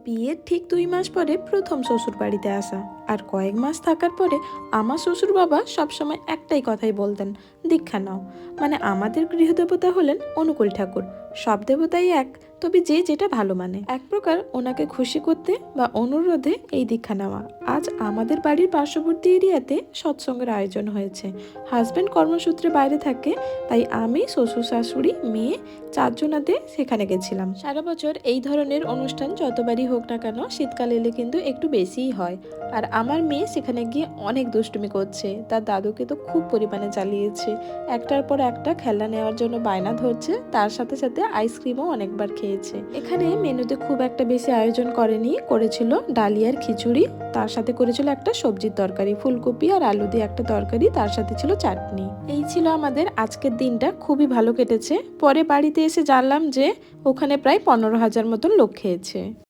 বিয়ের ঠিক 2 মাস পরে প্রথম শ্বশুর বাড়িতে আসা। আর কয়েক মাস থাকার পরে আমার শ্বশুর বাবা সবসময় একটাই কথাই বলতেন, দীক্ষা নাও। মানে আমাদের গৃহদেবতা হলেন অনুকূল ঠাকুর। সব দেবতাই এক, তবে যে যেটা ভালো মানে। এক প্রকার ওনাকে খুশি করতে বা অনুরোধে এই দীক্ষা নেওয়া। আজ আমাদের বাড়ির পার্শ্ববর্তী এরিয়াতে সৎসঙ্গের আয়োজন হয়েছে। হাজব্যান্ড কর্মসূত্রে বাইরে থাকে, তাই আমি, শ্বশুর শাশুড়ি, মেয়ে 4জনাতে সেখানে গেছিলাম। সারা বছর এই ধরনের অনুষ্ঠান যতবারই হোক না কেন, শীতকাল এলে কিন্তু একটু বেশিই হয়। আর আমার মেয়ে সেখানে গিয়ে অনেক দুষ্টুমি করছে, তার দাদুকে তো খুব পরিমাণে জ্বালিয়েছে। একটার পর একটা খেলনা নেওয়ার জন্য বায়না ধরছে, তার সাথে সাথে আইসক্রিমও অনেকবার খেয়েছে। এখানে মেনুতে খুব একটা বেশি আয়োজন করেনি, করেছিল ডালিয়ার খিচুড়ি, তার সাথে করেছিল একটা সবজির তরকারি, ফুলকপি আর আলু দিয়ে একটা তরকারি, তার সাথে ছিল চাটনি। এই ছিল আমাদের আজকের দিনটা, খুবই ভালো কেটেছে। পরে বাড়িতে এসে জানলাম যে ওখানে প্রায় 15,000 মতন লোক খেয়েছে।